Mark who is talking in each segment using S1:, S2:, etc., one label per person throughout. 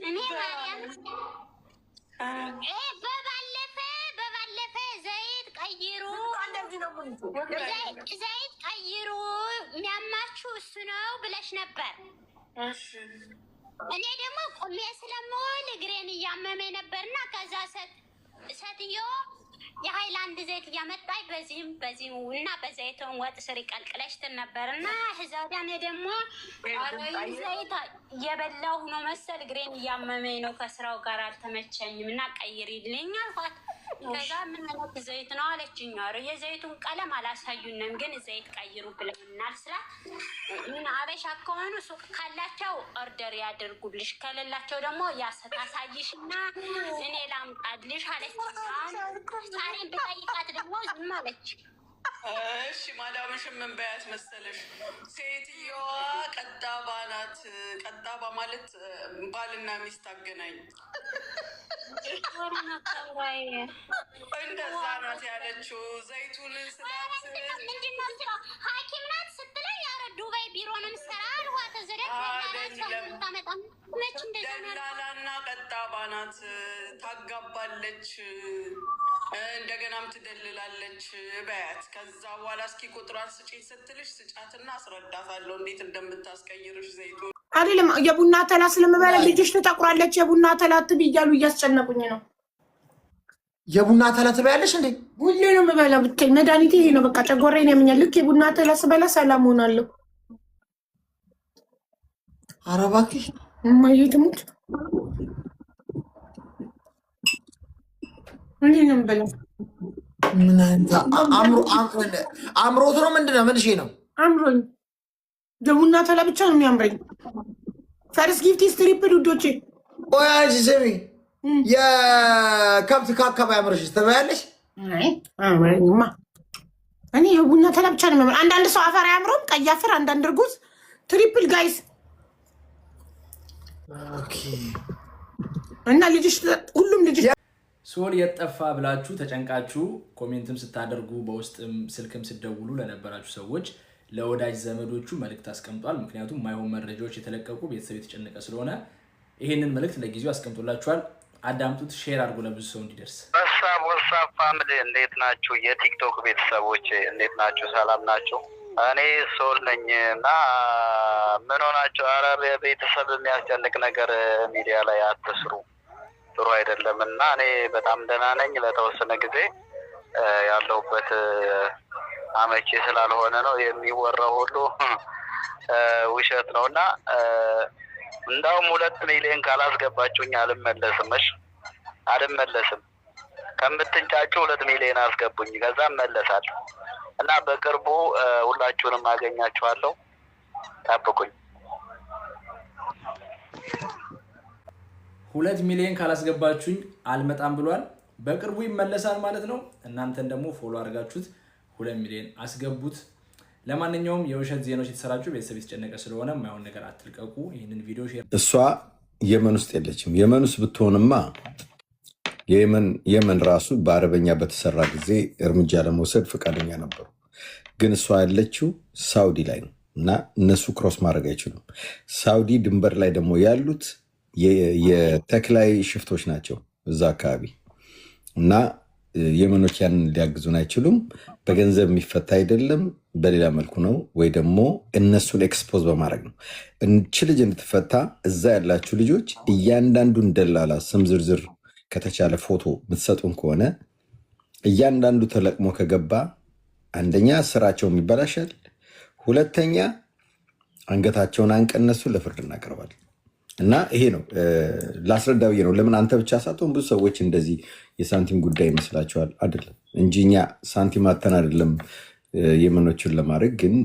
S1: እኔ ማርያም በባለፈ ዘይት ቀይሩ የሚያማችሁ እሱ ነው ብለሽ ነበር። እኔ ደግሞ ቁሜ ስለምውል እግሬን እያመመኝ ነበርና ከዛ ሴትዮ የሃይላንድ ዘይት እያመጣች በዚህም እና በዘይቱን ወጥ ስሪ ቀልቅለሽ ትል ነበርና ህዛዳኔ ደግሞ ዘይት እየበላሁ ነው መሰል እግሬን እያመመኝ ነው ከስራው ጋር አልተመቸኝም እና ቀይሪልኝ አልኳት። ከዛ ምን አይነት ዘይት ነው አለችኝ። ኧረ የዘይቱን ቀለም አላሳዩንም ግን ዘይት ቀይሩ ብለውናል ስላት ምን አበሻ ከሆኑ ሱቅ ካላቸው ኦርደር ያደርጉልሽ ከሌላቸው ደግሞ ያሳይሽና እኔ ላምጣልሽ አለች። ሳሬን ብጠይቃት ደግሞ ዝም አለች።
S2: እሺ ማዳምሽን ምን በያት መሰለሽ? ሴትዮዋ ቀዳባ ናት። ቀዳባ ማለት ባልና ሚስት አገናኝ እንደዛ ናት ያለችው። ዘይቱን ስላት
S1: ምንድነው ስራ ሐኪም ናት ስትለኝ ኧረ ዱባይ ቢሮ ነው የምትሰራ አልኳት።
S2: ደላላና ቀዳባ ናት። ታጋባለች እንደገናም ትደልላለች በያት። ከዛ በኋላ እስኪ ቁጥሯን ስጪኝ ስትልሽ ስጫትና አስረዳታለሁ እንዴት እንደምታስቀይርሽ ዘይቱ
S3: አይደለም። የቡና ተላ ስለምበላ ልጅሽ ትጠቁራለች የቡና ተላ ትብ እያሉ እያስጨነቁኝ ነው።
S4: የቡና ተላ ትበያለሽ እንዴ?
S3: ሁሌ ነው የምበላ ብታይ መድኃኒቴ ይሄ ነው። በቃ ጨጓራዬን ያመኛል። ልክ የቡና ተላ ስበላ ሰላም ሆናለሁ።
S4: ኧረ እባክሽ
S3: እማዬ ትሙት እኔ ነው የምበላው።
S4: ምን አይነት አምሮት ነው? ምንድን ነው? ምንሽ ነው
S3: አምሮኝ? የቡና ተላ ብቻ ነው የሚያምረኝ። ፈርስ ጊፍት ስትሪፕል ውዶቼ።
S4: ቆያጅ ስሚ፣ የከብት ካካባ ያምርሽ ትበያለሽ?
S3: አምረኝማ እኔ የቡና ተላ ብቻ ነው የሚያምር። አንዳንድ ሰው አፈር አያምረውም፣ ቀይ አፈር፣ አንዳንድ እርጉዝ ትሪፕል ጋይስ እና ልጅሽ ሁሉም ልጅ
S5: ሶል የጠፋ ብላችሁ ተጨንቃችሁ ኮሜንትም ስታደርጉ በውስጥም ስልክም ስደውሉ ለነበራችሁ ሰዎች ለወዳጅ ዘመዶቹ መልእክት አስቀምጧል። ምክንያቱም ማይሆን መረጃዎች የተለቀቁ ቤተሰብ የተጨነቀ ስለሆነ ይሄንን መልእክት ለጊዜው አስቀምጦላችኋል። አዳምጡት፣ ሼር አድርጉ ለብዙ ሰው እንዲደርስ።
S6: ወሳ ፋሚሊ እንዴት ናችሁ? የቲክቶክ ቤተሰቦች እንዴት ናችሁ? ሰላም ናችሁ? እኔ ሶል ነኝ እና ምን ሆናችሁ? ኧረ ቤተሰብ የሚያስጨንቅ ነገር ሚዲያ ላይ አትስሩ፣ ጥሩ አይደለም። እና እኔ በጣም ደህና ነኝ። ለተወሰነ ጊዜ ያለሁበት አመቼ ስላልሆነ ነው የሚወራው ሁሉ ውሸት ነው። እና እንዳውም 2 ሚሊዮን ካላስገባችሁኝ አልመለስም። እሺ አልመለስም። ከምትንጫጩ 2 ሚሊዮን አስገቡኝ፣ ከዛ እመለሳለሁ። እና በቅርቡ ሁላችሁንም አገኛችኋለሁ፣ ጠብቁኝ።
S5: 2 ሚሊዮን ካላስገባችሁኝ አልመጣም ብሏል። በቅርቡ ይመለሳል ማለት ነው። እናንተን ደግሞ ፎሎ አድርጋችሁት 2 ሚሊዮን አስገቡት። ለማንኛውም የውሸት ዜናዎች የተሰራጩ ቤተሰብ የተጨነቀ ስለሆነ የማይሆን ነገር አትልቀቁ። ይህንን ቪዲዮ ሼር።
S7: እሷ የመን ውስጥ የለችም። የመን ውስጥ ብትሆንማ የመን ራሱ በአረበኛ በተሰራ ጊዜ እርምጃ ለመውሰድ ፈቃደኛ ነበሩ። ግን እሷ ያለችው ሳውዲ ላይ ነው እና እነሱ ክሮስ ማድረግ አይችሉም። ሳውዲ ድንበር ላይ ደግሞ ያሉት የተክላይ ሽፍቶች ናቸው እዛ አካባቢ እና የመኖች ያንን ሊያግዙን አይችሉም። በገንዘብ የሚፈታ አይደለም፣ በሌላ መልኩ ነው ወይ ደግሞ እነሱን ኤክስፖዝ በማድረግ ነው። እንቺ ልጅ እንድትፈታ እዛ ያላችሁ ልጆች እያንዳንዱን ደላላ ስም ዝርዝር ከተቻለ ፎቶ የምትሰጡን ከሆነ እያንዳንዱ ተለቅሞ ከገባ አንደኛ ስራቸውም ይበላሻል፣ ሁለተኛ አንገታቸውን አንቀነሱ ለፍርድ እናቀርባል። እና ይሄ ነው ላስረዳ ብዬ ነው። ለምን አንተ ብቻ ሳትሆን ብዙ ሰዎች እንደዚህ የሳንቲም ጉዳይ ይመስላቸዋል። አይደለም እንጂ እኛ ሳንቲም አተን አይደለም የመኖችን ለማድረግ ግን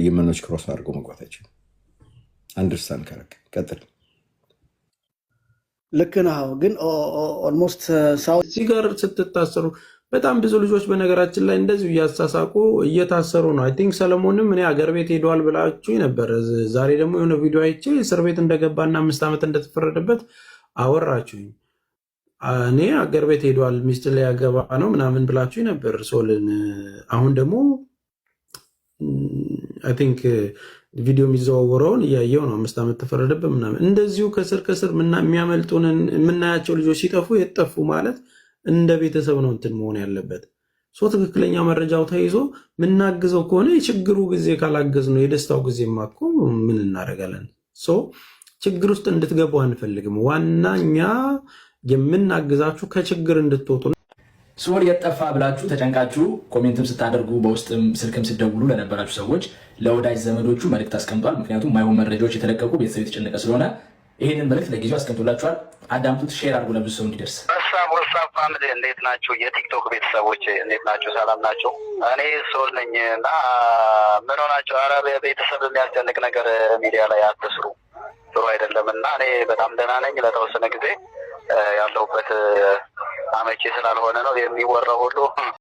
S7: የመኖች ክሮስ አድርገው መግባታችን አንደርስታንድ ካረክ ቀጥል።
S8: ልክ ነው። ግን ኦልሞስት ሳው
S9: እዚህ ጋር ስትታሰሩ በጣም ብዙ ልጆች በነገራችን ላይ እንደዚሁ እያሳሳቁ እየታሰሩ ነው። አይ ቲንክ ሰለሞንም እኔ አገር ቤት ሄደዋል ብላችሁ ነበር። ዛሬ ደግሞ የሆነ ቪዲዮ አይቼ እስር ቤት እንደገባና 5 ዓመት እንደተፈረደበት አወራችሁኝ። እኔ አገር ቤት ሄደዋል ሚስት ላይ ያገባ ነው ምናምን ብላችሁ ነበር ሶልን። አሁን ደግሞ አይ ቲንክ ቪዲዮ የሚዘዋወረውን እያየው ነው። 5 ዓመት ተፈረደበት ምናምን። እንደዚሁ ከስር ከስር የሚያመልጡንን የምናያቸው ልጆች ሲጠፉ የጠፉ ማለት እንደ ቤተሰብ ነው እንትን መሆን ያለበት። ትክክለኛ መረጃው ተይዞ ምናግዘው ከሆነ የችግሩ ጊዜ ካላገዝ ነው የደስታው ጊዜ ማኮ ምን እናደርጋለን? ችግር ውስጥ እንድትገቡ አንፈልግም። ዋናኛ የምናግዛችሁ ከችግር እንድትወጡ።
S5: ሶል የጠፋ ብላችሁ ተጨንቃችሁ ኮሜንትም ስታደርጉ በውስጥም ስልክም ስደውሉ ለነበራችሁ ሰዎች ለወዳጅ ዘመዶቹ መልእክት አስቀምጧል። ምክንያቱም ማይሆን መረጃዎች የተለቀቁ ቤተሰብ የተጨነቀ ስለሆነ ይህንን መልእክት ለጊዜው አስቀምጦላችኋል። አዳምጡት፣ ሼር አድርጉ ለብዙ ሰው እንዲደርስ።
S6: ወሳብ ፋሚሊ እንዴት ናችሁ? የቲክቶክ ቤተሰቦች እንዴት ናችሁ? ሰላም ናቸው። እኔ ሶል ነኝ እና ምን ሆናችሁ? ኧረ ቤተሰብ የሚያስጨንቅ ነገር ሚዲያ ላይ አትስሩ፣ ጥሩ አይደለም። እና እኔ በጣም ደህና ነኝ። ለተወሰነ ጊዜ ያለሁበት አመቼ ስላልሆነ ነው የሚወራው ሁሉ